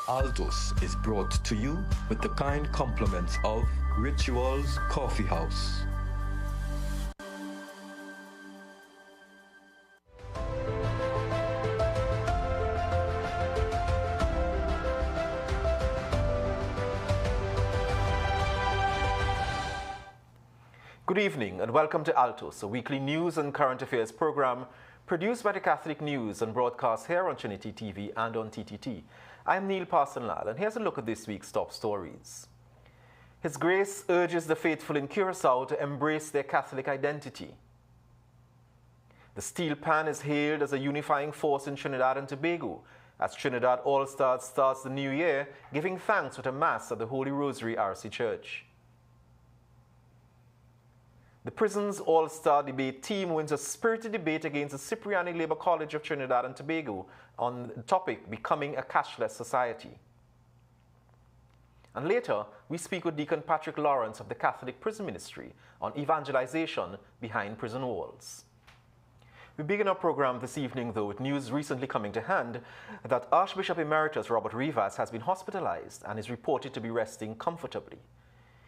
Altos is brought to you with the kind compliments of Rituals Coffee House. Good evening and welcome to Altos, a weekly news and current affairs program produced by the Catholic News and broadcast here on Trinity TV and on TTT. I'm Neil Parsonlal, and here's a look at this week's top stories. His Grace urges the faithful in Curaçao to embrace their Catholic identity. The steel pan is hailed as a unifying force in Trinidad and Tobago, as Trinidad All-Stars starts the new year giving thanks with a Mass at the Holy Rosary RC Church. The prison's All-Star debate team wins a spirited debate against the Cipriani Labour College of Trinidad and Tobago on the topic Becoming a Cashless Society. And later, we speak with Deacon Patrick Lawrence of the Catholic Prison Ministry on evangelization behind prison walls. We begin our program this evening, though, with news recently coming to hand that Archbishop Emeritus Robert Ras has been hospitalized and is reported to be resting comfortably.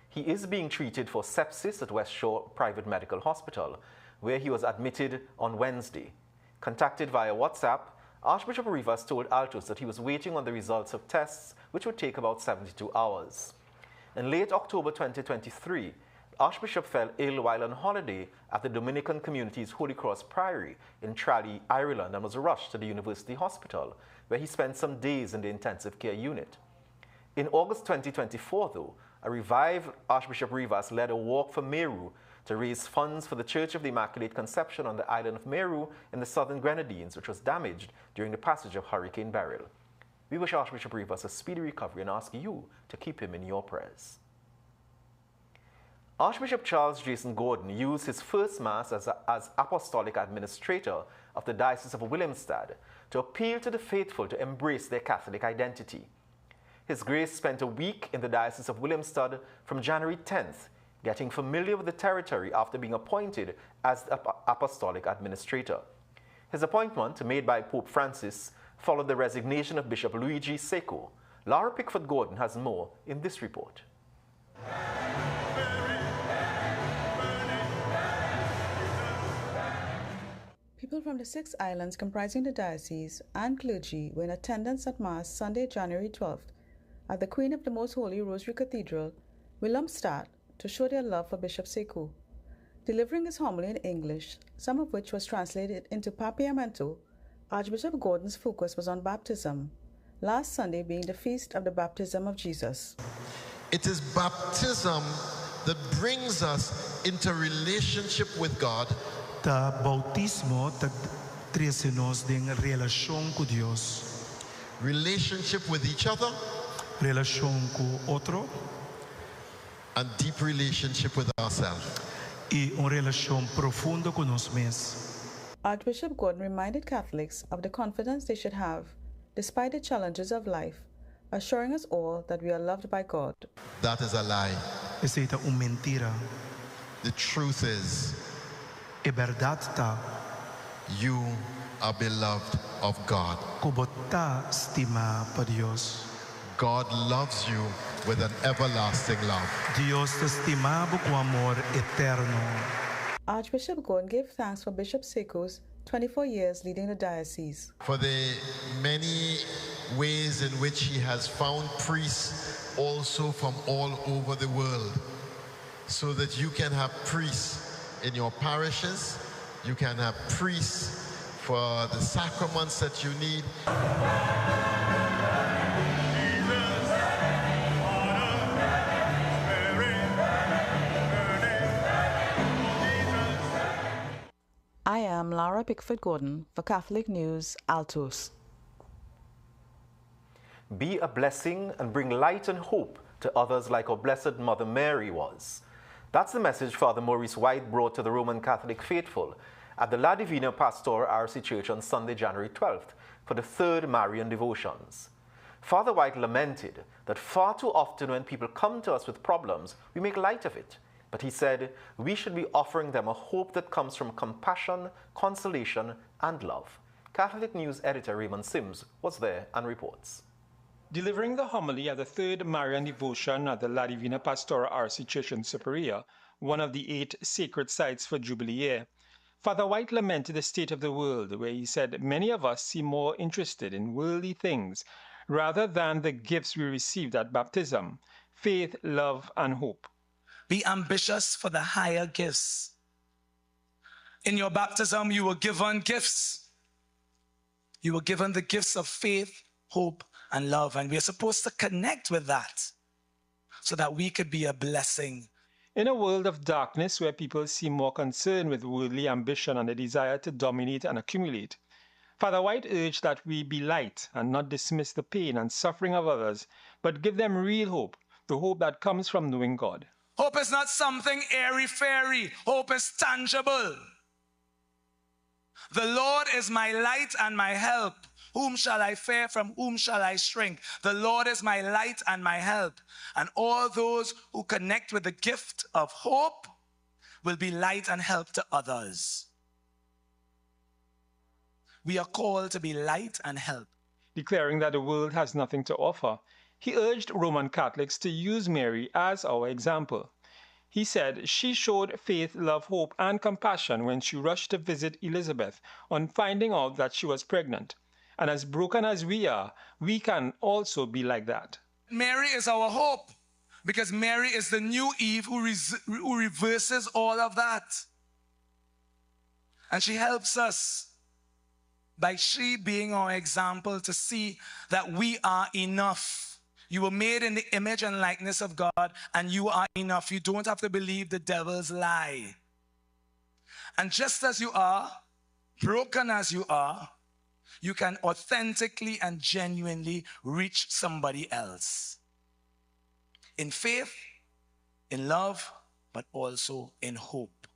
He is being treated for sepsis at West Shore Private Medical Hospital, where he was admitted on Wednesday. Contacted via WhatsApp, Archbishop Ras told Altos that he was waiting on the results of tests, which would take about 72 hours. In late October 2023, Archbishop fell ill while on holiday at the Dominican community's Holy Cross Priory in Tralee, Ireland, and was rushed to the University Hospital, where he spent some days in the intensive care unit. In August 2024, though, a revived Archbishop Ras led a walk for Meru to raise funds for the Church of the Immaculate Conception on the island of Meru in the southern Grenadines, which was damaged during the passage of Hurricane Beryl. We wish Archbishop Ras a speedy recovery and ask you to keep him in your prayers. Archbishop Charles Jason Gordon used his first Mass as Apostolic Administrator of the Diocese of Williamson to appeal to the faithful to embrace their Catholic identity. His Grace spent a week in the Diocese of Williamson from January 10th, getting familiar with the territory after being appointed as the Apostolic Administrator. His appointment, made by Pope Francis, followed the resignation of Bishop Luigi Secco. Laura Pickford Gordon has more in this report. People from the 6 islands comprising the diocese and clergy were in attendance at Mass Sunday, January 12th, at the Queen of the Most Holy Rosary Cathedral, Willemstad, to show their love for Bishop Secco. Delivering his homily in English, some of which was translated into Papiamento, Archbishop Gordon's focus was on baptism, last Sunday being the feast of the baptism of Jesus. It is baptism that brings us into relationship with God. Ta bautismo tag-nos ding relasyon con Dios. Relationship with each other. Relasyon con otro. And deep relationship with ourselves. Y un relasyon profundo con nos mismos. Archbishop Gordon reminded Catholics of the confidence they should have, despite the challenges of life, assuring us all that we are loved by God. That is a lie. Es esta mentira. The truth is, e verdad ta, you are beloved of God. Kubota stima pa Dios. God loves you with an everlasting love. Dios te estima con amor eterno. Archbishop Gordon gave thanks for Bishop Secco's 24 years leading the diocese. For the many ways in which he has found priests also from all over the world, so that you can have priests in your parishes, you can have priests for the sacraments that you need. I am Laura Pickford Gordon for Catholic News, Altos. Be a blessing and bring light and hope to others like our Blessed Mother Mary was. That's the message Father Maurice White brought to the Roman Catholic faithful at the La Divina Pastor RC Church on Sunday, January 12th for the third Marian devotions. Father White lamented that far too often when people come to us with problems, we make light of it. But he said we should be offering them a hope that comes from compassion, consolation, and love. Catholic News editor Raymond Sims was there and reports. Delivering the homily at the third Marian devotion at the La Divina Pastora RC Church in Superior, one of the 8 sacred sites for Jubilee year, Father White lamented the state of the world, where he said many of us seem more interested in worldly things rather than the gifts we received at baptism: faith, love, and hope. Be ambitious for the higher gifts. In your baptism, you were given gifts. You were given the gifts of faith, hope, and love, and we are supposed to connect with that so that we could be a blessing. In a world of darkness where people seem more concerned with worldly ambition and a desire to dominate and accumulate, Father White urged that we be light and not dismiss the pain and suffering of others, but give them real hope, the hope that comes from knowing God. Hope is not something airy-fairy. Hope is tangible. The Lord is my light and my help. Whom shall I fear? From whom shall I shrink? The Lord is my light and my help. And all those who connect with the gift of hope will be light and help to others. We are called to be light and help. Declaring that the world has nothing to offer, he urged Roman Catholics to use Mary as our example. He said she showed faith, love, hope, and compassion when she rushed to visit Elizabeth on finding out that she was pregnant. And as broken as we are, we can also be like that. Mary is our hope, because Mary is the new Eve who reverses all of that. And she helps us by she being our example to see that we are enough. You were made in the image and likeness of God, and you are enough. You don't have to believe the devil's lie. And just as you are, broken as you are, you can authentically and genuinely reach somebody else. In faith, in love, but also in hope.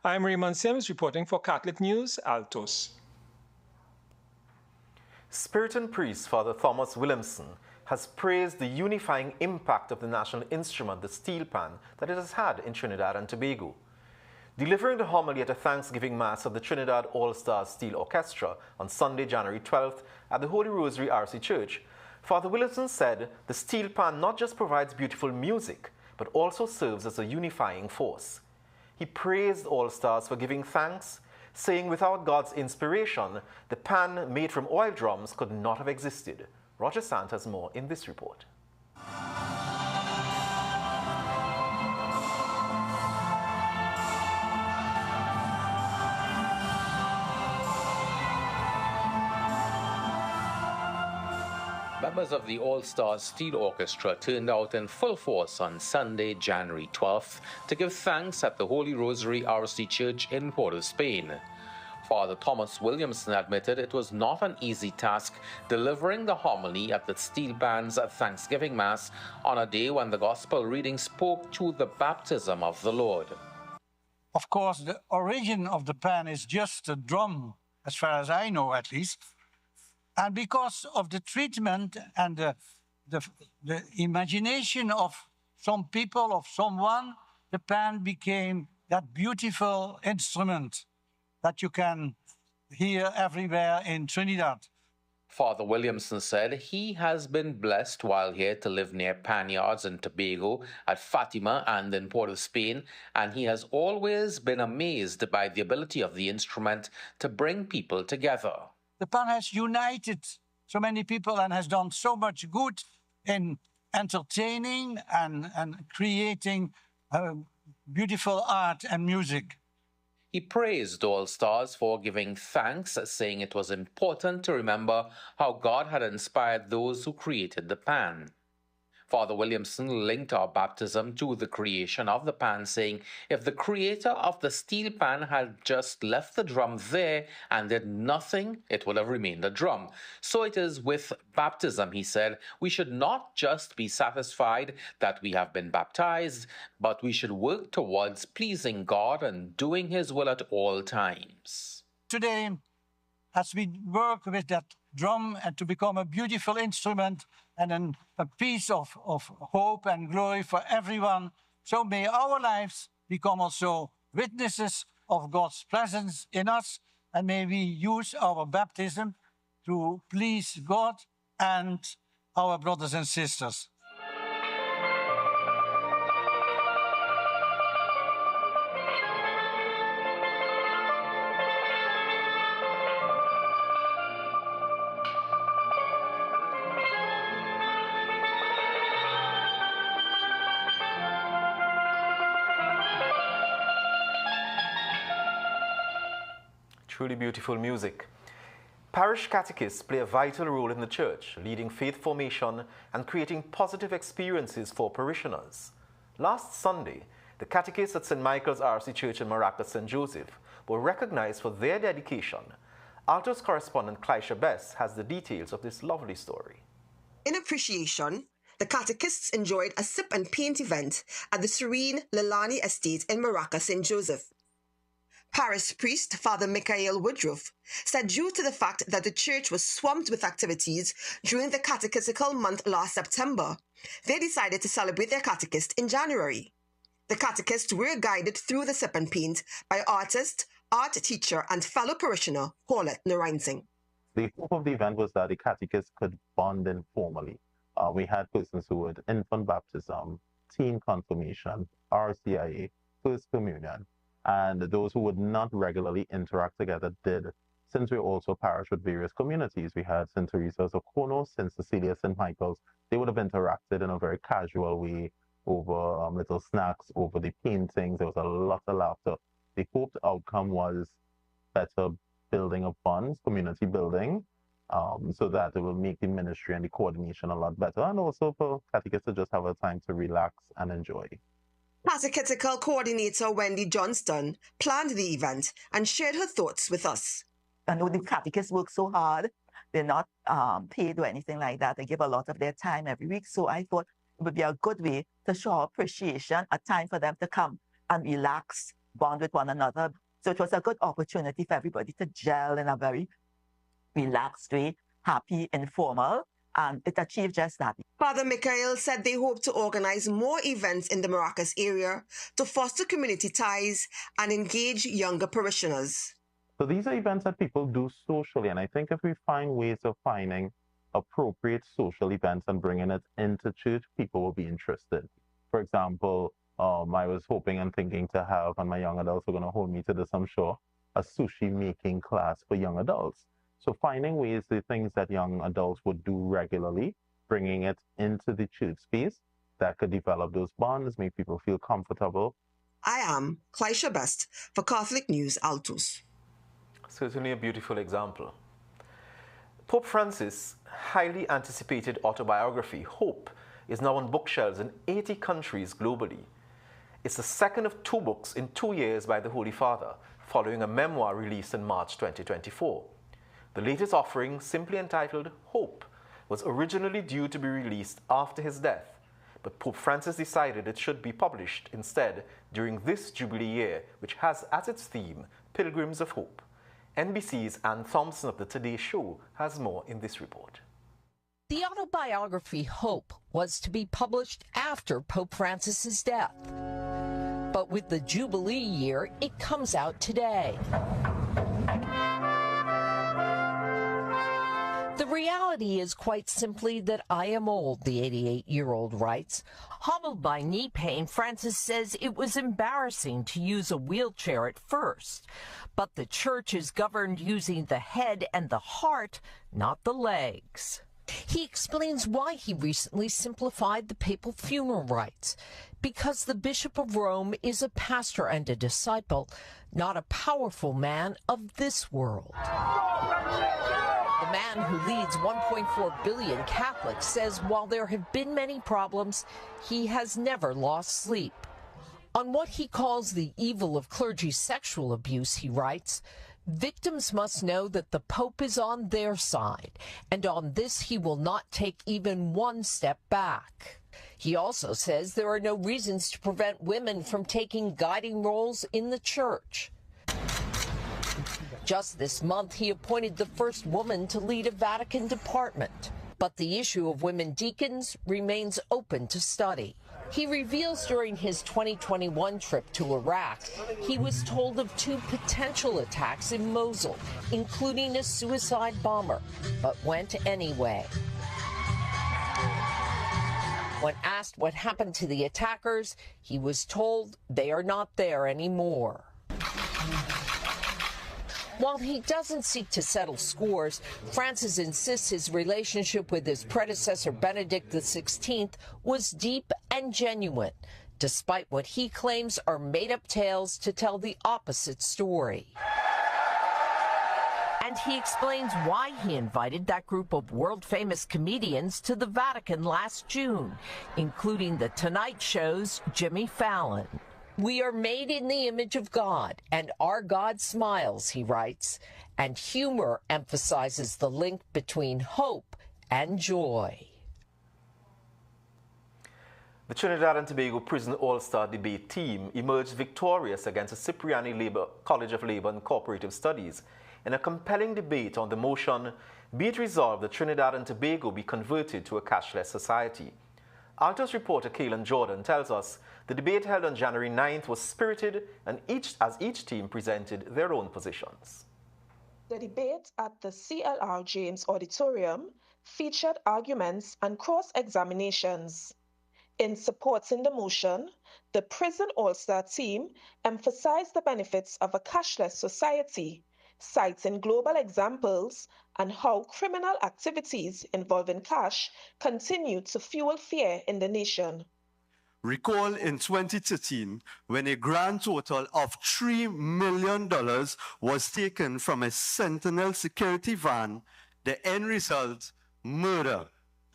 I'm Raymond Sims reporting for Catholic News, Altos. Spiritan priest Father Thomas Williamson has praised the unifying impact of the national instrument, the steel pan, that it has had in Trinidad and Tobago. Delivering the homily at a Thanksgiving Mass of the Trinidad All-Stars Steel Orchestra on Sunday, January 12th at the Holy Rosary RC Church, Father Williamson said the steel pan not just provides beautiful music, but also serves as a unifying force. He praised All-Stars for giving thanks, saying without God's inspiration, the pan made from oil drums could not have existed. Roger Sant has more in this report. Members of the All-Stars Steel Orchestra turned out in full force on Sunday, January 12th, to give thanks at the Holy Rosary RC Church in Port of Spain. Father Thomas Williamson admitted it was not an easy task delivering the homily at the steel band's Thanksgiving Mass on a day when the Gospel reading spoke to the baptism of the Lord. Of course, the origin of the pan is just a drum, as far as I know at least. And because of the treatment and the imagination of some people, of someone, the pan became that beautiful instrument that you can hear everywhere in Trinidad. Father Williamson said he has been blessed while here to live near pan yards in Tobago, at Fatima and in Port of Spain, and he has always been amazed by the ability of the instrument to bring people together. The pan has united so many people and has done so much good in entertaining and creating beautiful art and music. He praised All-Stars for giving thanks, saying it was important to remember how God had inspired those who created the pan. Father Williamson linked our baptism to the creation of the pan, saying if the creator of the steel pan had just left the drum there and did nothing, it would have remained a drum. So it is with baptism, he said, we should not just be satisfied that we have been baptized, but we should work towards pleasing God and doing his will at all times. Today, as we work with that drum and to become a beautiful instrument and a piece of hope and glory for everyone, so may our lives become also witnesses of God's presence in us, and may we use our baptism to please God and our brothers and sisters. Truly beautiful music. Parish catechists play a vital role in the church, leading faith formation and creating positive experiences for parishioners. Last Sunday, the catechists at St. Michael's RC Church in Maracas, St. Joseph, were recognized for their dedication. Altos correspondent Claisha Bess has the details of this lovely story. In appreciation, the catechists enjoyed a sip and paint event at the serene Lilani Estate in Maracas, St. Joseph. Parish priest Father Michael Woodruff said due to the fact that the church was swamped with activities during the catechetical month last September, they decided to celebrate their catechist in January. The catechists were guided through the sip and paint by artist, art teacher and fellow parishioner Paulette Narain. The hope of the event was that the catechists could bond informally. We had persons who would infant baptism, teen confirmation, RCIA, First Communion, and those who would not regularly interact together did. Since we're also a parish with various communities, we had St. Teresa's of Konos, St. Cecilia, St. Michael's. They would have interacted in a very casual way over little snacks, over the paintings. There was a lot of laughter. The hoped outcome was better building of bonds, community building, so that it will make the ministry and the coordination a lot better, and also for catechists to just have a time to relax and enjoy. Catechetical coordinator Wendy Johnston planned the event and shared her thoughts with us. I know the catechists work so hard. They're not paid or anything like that. They give a lot of their time every week. So I thought it would be a good way to show appreciation, a time for them to come and relax, bond with one another. So it was a good opportunity for everybody to gel in a very relaxed way, happy, informal, and it achieved just that. Father Michael said they hope to organize more events in the Maracas area to foster community ties and engage younger parishioners. So these are events that people do socially, and I think if we find ways of finding appropriate social events and bringing it into church, people will be interested. For example, I was hoping and thinking to have, and my young adults are going to hold me to this, I'm sure, a sushi making class for young adults. So finding ways, the things that young adults would do regularly, bringing it into the church space that could develop those bonds, make people feel comfortable. I am Claisha Best for Catholic News Altos. Certainly a beautiful example. Pope Francis' highly anticipated autobiography, Hope, is now on bookshelves in 80 countries globally. It's the second of 2 books in 2 years by the Holy Father, following a memoir released in March 2024. The latest offering, simply entitled Hope, was originally due to be released after his death, but Pope Francis decided it should be published instead during this Jubilee year, which has as its theme, Pilgrims of Hope. NBC's Ann Thompson of the Today Show has more in this report. The autobiography Hope was to be published after Pope Francis's death. But with the Jubilee year, it comes out today. The reality is quite simply that I am old, the 88-year-old writes. Hobbled by knee pain, Francis says it was embarrassing to use a wheelchair at first. But the church is governed using the head and the heart, not the legs. He explains why he recently simplified the papal funeral rites. Because the Bishop of Rome is a pastor and a disciple, not a powerful man of this world. The man who leads 1.4 billion Catholics says while there have been many problems, he has never lost sleep. On what he calls the evil of clergy sexual abuse, he writes, victims must know that the Pope is on their side, and on this he will not take even one step back. He also says there are no reasons to prevent women from taking guiding roles in the church. Just this month, he appointed the first woman to lead a Vatican department. But the issue of women deacons remains open to study. He reveals during his 2021 trip to Iraq, he was told of 2 potential attacks in Mosul, including a suicide bomber, but went anyway. When asked what happened to the attackers, he was told they are not there anymore. While he doesn't seek to settle scores, Francis insists his relationship with his predecessor Benedict XVI was deep and genuine, despite what he claims are made-up tales to tell the opposite story. And he explains why he invited that group of world-famous comedians to the Vatican last June, including The Tonight Show's Jimmy Fallon. We are made in the image of God, and our God smiles, he writes, and humor emphasizes the link between hope and joy. The Trinidad and Tobago Prison All-Star Debate team emerged victorious against the Cipriani College of Labor and Cooperative Studies in a compelling debate on the motion, be it resolved that Trinidad and Tobago be converted to a cashless society. Altos reporter Kaelan Jordan tells us the debate held on January 9th was spirited and each team presented their own positions. The debate at the CLR James Auditorium featured arguments and cross-examinations. In supporting the motion, the Prison All-Star team emphasized the benefits of a cashless society, citing global examples and how criminal activities involving cash continue to fuel fear in the nation. Recall in 2013, when a grand total of $3 million was taken from a Sentinel security van, the end result, murder.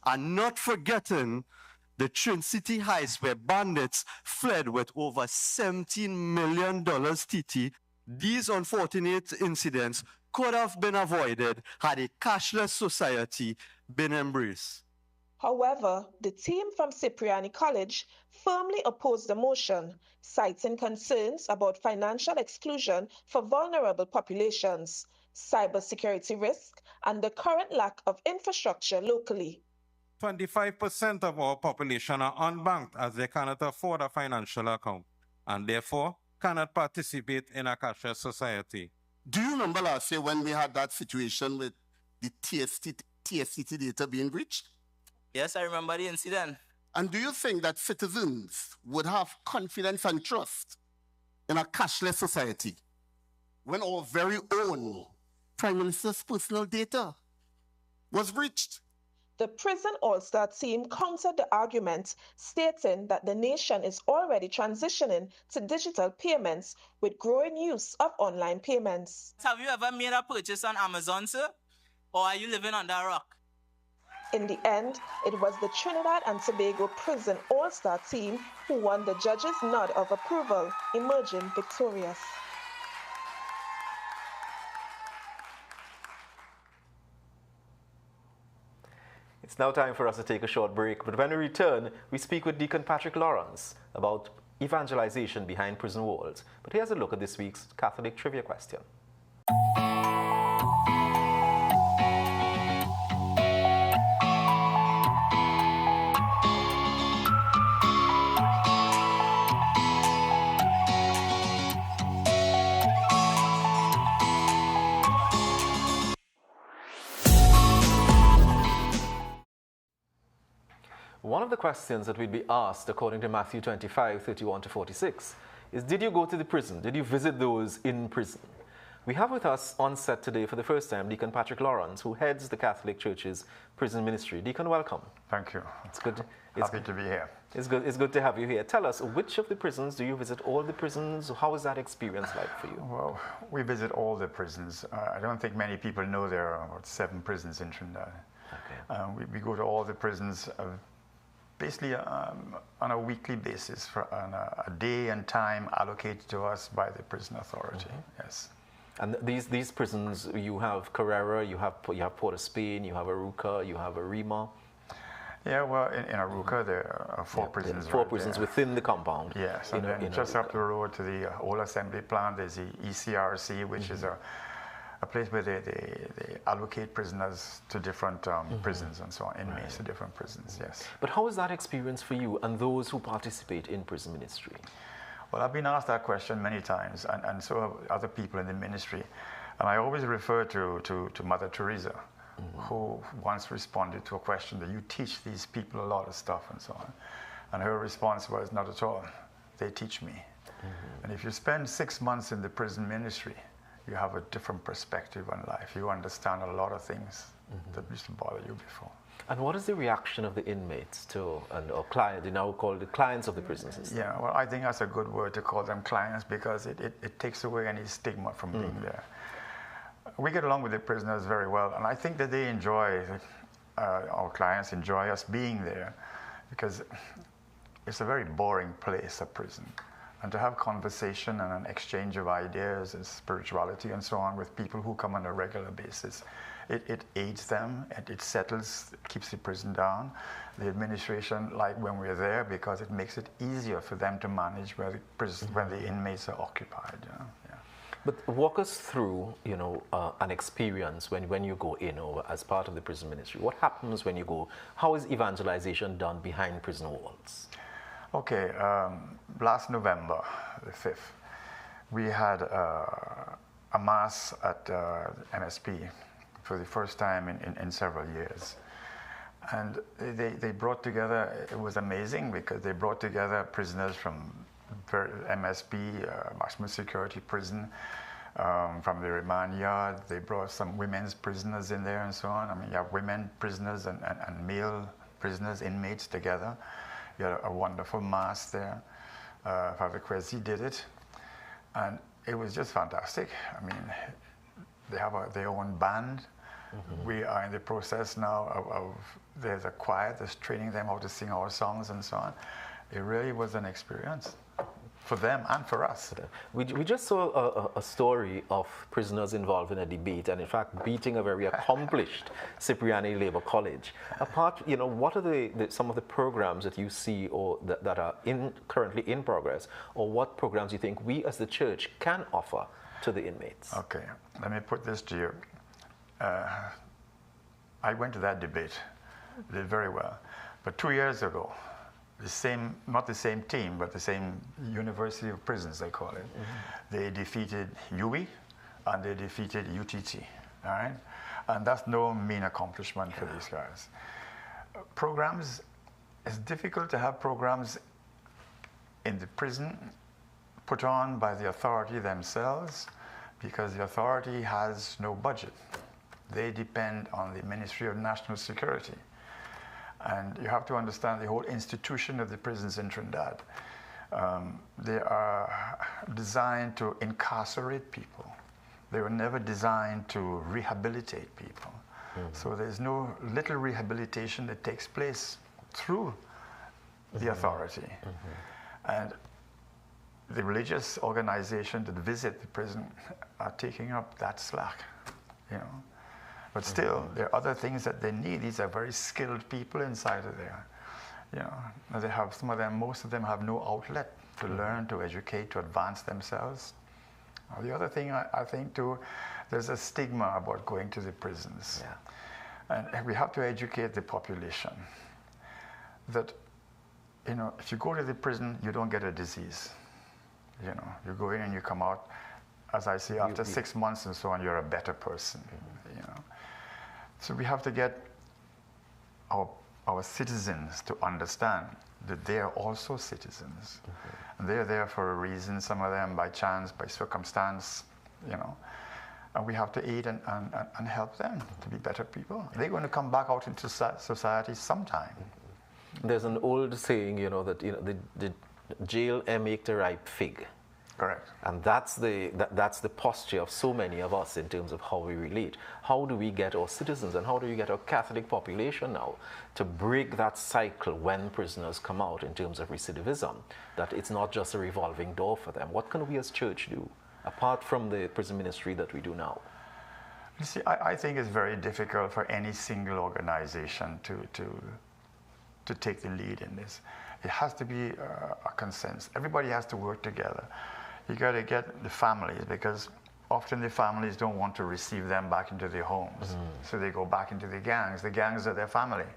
And not forgetting the Trin City heist where bandits fled with over $17 million TT. These unfortunate incidents could have been avoided had a cashless society been embraced. However, the team from Cipriani College firmly opposed the motion, citing concerns about financial exclusion for vulnerable populations, cybersecurity risk, and the current lack of infrastructure locally. 25% of our population are unbanked as they cannot afford a financial account and therefore cannot participate in a cashless society. Do you remember last year when we had that situation with the TSCT data being breached? Yes, I remember the incident. And do you think that citizens would have confidence and trust in a cashless society when our very own Prime Minister's personal data was breached? The Prison All-Star team countered the argument, stating that the nation is already transitioning to digital payments with growing use of online payments. Have you ever made a purchase on Amazon, sir? Or are you living under a rock? In the end, it was the Trinidad and Tobago Prison All-Star team who won the judges' nod of approval, emerging victorious. It's now time for us to take a short break, but when we return, we speak with Deacon Patrick Lawrence about evangelization behind prison walls. But here's a look at this week's Catholic Trivia question. One of the questions that we'd be asked, according to Matthew 25, 31 to 46, is did you go to the prison? Did you visit those in prison? We have with us on set today for the first time Deacon Patrick Lawrence, who heads the Catholic Church's prison ministry. Deacon, welcome. Thank you. It's good. Happy to be here. It's good to have you here. Tell us, which of the prisons do you visit? All the prisons? How is that experience like for you? Well, we visit all the prisons. I don't think many people know there are about 7 prisons in Trinidad. Okay. We go to all the prisons basically on a weekly basis for a day and time allocated to us by the prison authority. Mm-hmm. Yes. And these prisons, you have Carrera, you have Port of Spain, you have Aruca, you have Arima. Yeah, well, in Aruca there are 4 prisons. 4 prisons there. Within the compound. Yes, and then just up the road to the old assembly plant, there's the ECRC, which mm-hmm. is a place where they allocate prisoners to different prisons and so on, inmates to different prisons, yes. But how is that experience for you and those who participate in prison ministry? Well, I've been asked that question many times, and so have other people in the ministry. And I always refer to Mother Teresa, who once responded to a question that you teach these people a lot of stuff and so on. And her response was, not at all. They teach me. And if you spend 6 months in the prison ministry, you have a different perspective on life. You understand a lot of things that used to bother you before. And what is the reaction of the inmates to, or clients, you now call the clients of the prison system? Yeah, well, I think that's a good word to call them clients, because it takes away any stigma from being there. We get along with the prisoners very well, and I think that they enjoy, our clients enjoy us being there, because it's a very boring place, a prison. And to have conversation and an exchange of ideas and spirituality and so on with people who come on a regular basis, it aids them, it settles, it keeps the prison down. The administration like when we're there, because it makes it easier for them to manage where the when the inmates are occupied. You know? Yeah. But walk us through, you know, an experience when you go in or as part of the prison ministry. What happens when you go? How is evangelization done behind prison walls? Okay, last November, the 5th, we had a mass at MSP for the first time in several years. And they brought together, it was amazing because they brought together prisoners from MSP, maximum security prison, from the remand yard. They brought some women's prisoners in there and so on. I mean, you have women prisoners and male prisoners, inmates together. You had a wonderful mass there. Father Kwesi did it. And it was just fantastic. I mean, they have their own band. We are in the process now of there's a choir that's training them how to sing our songs and so on. It really was an experience for them and for us. We just saw a story of prisoners involved in a debate, and in fact beating a very accomplished Cipriani Labour College. Apart, you know, what are some of the programs that you see or that are currently in progress, or what programs you think we as the church can offer to the inmates? Okay, let me put this to you. I went to that debate, did very well, but 2 years ago, not the same team, but the same University of Prisons, they call it. They defeated UWI and they defeated UTT, all right? And that's no mean accomplishment for these guys. Programs, it's difficult to have programs in the prison put on by the authority themselves, because the authority has no budget. They depend on the Ministry of National Security. And you have to understand the whole institution of the prisons in Trinidad. They are designed to incarcerate people. They were never designed to rehabilitate people. So there's no little rehabilitation that takes place through the authority. And the religious organizations that visit the prison are taking up that slack, you know. But still, there are other things that they need. These are very skilled people inside of there. You know, they have most of them have no outlet to learn, to educate, to advance themselves. The other thing I think too, there's a stigma about going to the prisons. And we have to educate the population that, you know, if you go to the prison, you don't get a disease. You know, you go in and you come out, as I say, after 6 months and so on, you're a better person, you know. So we have to get our citizens to understand that they are also citizens. And they're there for a reason, some of them by chance, by circumstance, you know. And we have to aid and help them to be better people. They're going to come back out into society sometime. There's an old saying, you know, that, you know, the jail make the ripe fig. Correct. And that's the posture of so many of us in terms of how we relate. How do we get our citizens and how do we get our Catholic population now to break that cycle when prisoners come out in terms of recidivism, that it's not just a revolving door for them? What can we as church do, apart from the prison ministry that we do now? You see, I think it's very difficult for any single organization to take the lead in this. It has to be a consensus. Everybody has to work together. You got to get the families, because often the families don't want to receive them back into their homes. So they go back into the gangs. The gangs are their family.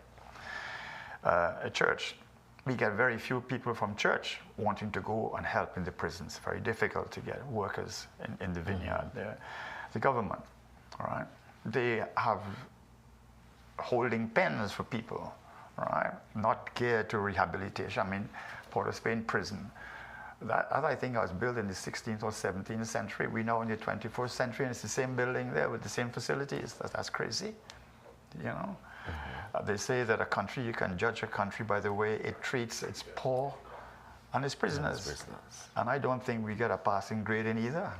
A church, we get very few people from church wanting to go and help in the prisons. Very difficult to get workers in the vineyard there. The government, all right, they have holding pens for people, right? Not geared to rehabilitation. I mean, Port of Spain prison. That I think was built in the 16th or 17th century. We're now in the 21st century, and it's the same building there with the same facilities. That's crazy, you know. They say that a country, you can judge a country by the way it treats its poor and its prisoners. And I don't think we get a passing grade in either.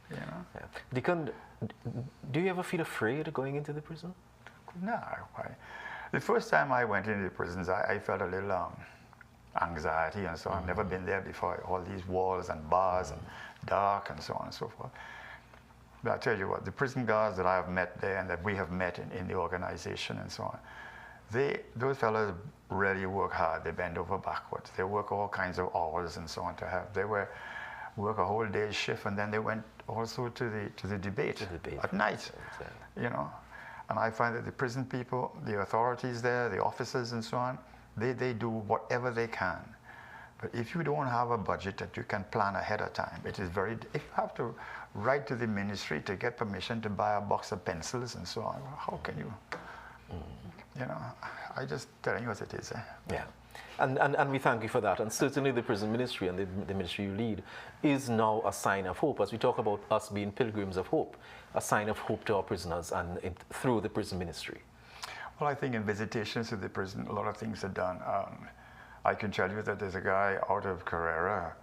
You know? Yeah. Deacon, do you ever feel afraid going into the prison? No. The first time I went into the prisons, I felt a little anxiety and so on. I've never been there before. All these walls and bars and dark and so on and so forth. But I tell you what, the prison guards that I have met there and that we have met in the organization and so on, those fellows really work hard. They bend over backwards. They work all kinds of hours and so on to have. They work a whole day's shift, and then they went also to the debate at night, you know. And I find that the prison people, the authorities there, the officers and so on, they do whatever they can. But if you don't have a budget that you can plan ahead of time, it is very, if you have to write to the ministry to get permission to buy a box of pencils and so on, how can you, you know, I just telling you as it is. Yeah. And we thank you for that. And certainly the prison ministry and the ministry you lead is now a sign of hope. As we talk about us being pilgrims of hope, a sign of hope to our prisoners and through the prison ministry. Well, I think in visitations to the prison, a lot of things are done. I can tell you that there's a guy out of Carrera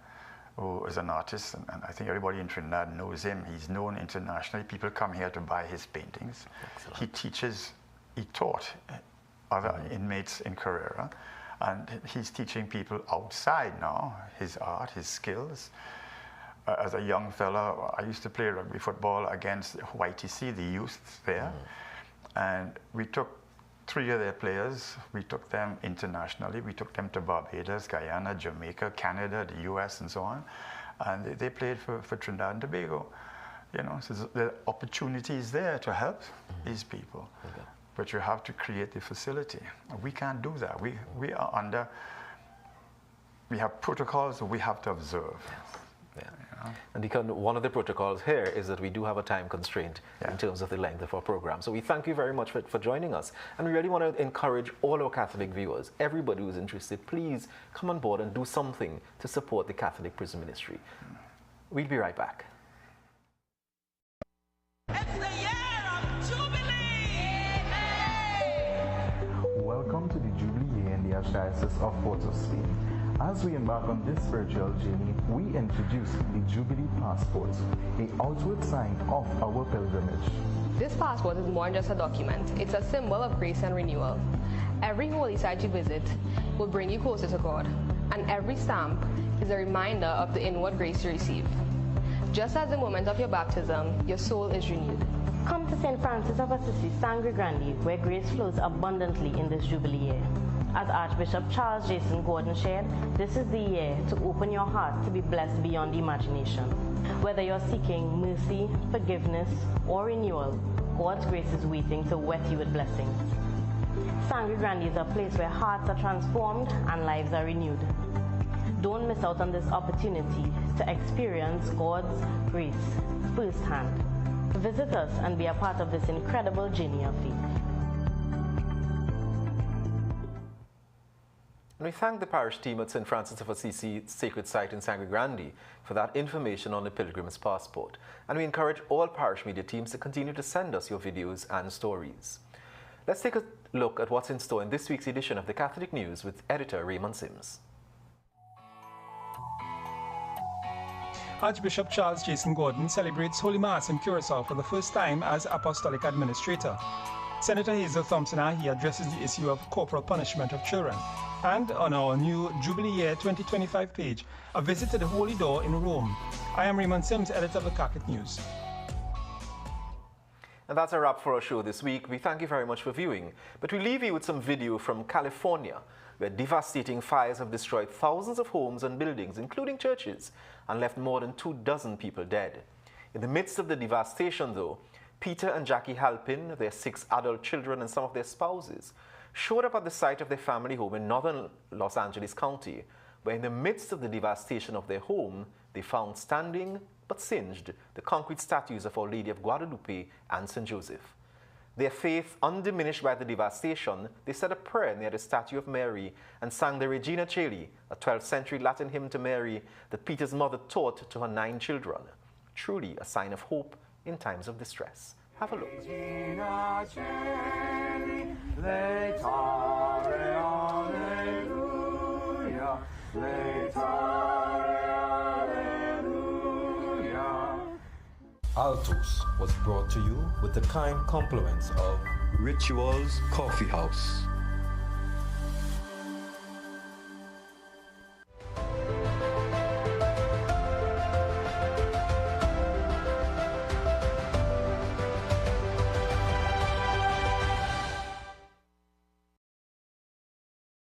who is an artist, and I think everybody in Trinidad knows him. He's known internationally. People come here to buy his paintings. Excellent. He taught other inmates in Carrera, and he's teaching people outside now his art, his skills. As a young fella, I used to play rugby football against YTC, the youth there, and we took 3 of their players, we took them internationally. We took them to Barbados, Guyana, Jamaica, Canada, the US, and so on. And they played for Trinidad and Tobago. You know, so there are opportunities there to help these people. Okay. But you have to create the facility. We can't do that. We are under, we have protocols that we have to observe. Yeah. And because one of the protocols here is that we do have a time constraint in terms of the length of our program. So we thank you very much for joining us. And we really want to encourage all our Catholic viewers, everybody who's interested, please come on board and do something to support the Catholic Prison Ministry. We'll be right back. It's the year of Jubilee! Welcome to the Jubilee year in the Archdiocese of Port of Spain. As we embark on this spiritual journey, we introduce the Jubilee Passport, the outward sign of our pilgrimage. This passport is more than just a document. It's a symbol of grace and renewal. Every holy site you visit will bring you closer to God, and every stamp is a reminder of the inward grace you receive. Just as the moment of your baptism, your soul is renewed. Come to St. Francis of Assisi, Sangre Grande, where grace flows abundantly in this Jubilee year. As Archbishop Charles Jason Gordon shared, this is the year to open your heart to be blessed beyond imagination. Whether you're seeking mercy, forgiveness, or renewal, God's grace is waiting to wet you with blessings. Sangre Grande is a place where hearts are transformed and lives are renewed. Don't miss out on this opportunity to experience God's grace firsthand. Visit us and be a part of this incredible journey of faith. And we thank the parish team at St. Francis of Assisi Sacred Site in Sangre Grande for that information on the Pilgrim's Passport. And we encourage all parish media teams to continue to send us your videos and stories. Let's take a look at what's in store in this week's edition of the Catholic News with editor Raymond Sims. Archbishop Charles Jason Gordon celebrates Holy Mass in Curacao for the first time as Apostolic Administrator. Senator Hazel Thompson-Ahi addresses the issue of corporal punishment of children. And on our new Jubilee Year 2025 page, a visit to the Holy Door in Rome. I am Raymond Sims, editor of the Catholic News. And that's a wrap for our show this week. We thank you very much for viewing. But we leave you with some video from California, where devastating fires have destroyed thousands of homes and buildings, including churches, and left more than 24 people dead. In the midst of the devastation, though, Peter and Jackie Halpin, their 6 adult children and some of their spouses, showed up at the site of their family home in northern Los Angeles County, where in the midst of the devastation of their home, they found standing but singed the concrete statues of Our Lady of Guadalupe and St. Joseph. Their faith undiminished by the devastation, they said a prayer near the statue of Mary and sang the Regina Caeli, a 12th century Latin hymn to Mary that Peter's mother taught to her 9 children. Truly a sign of hope in times of distress. Have a look. Regina Caeli, alleluia, Altos was brought to you with the kind compliments of Rituals Coffee House.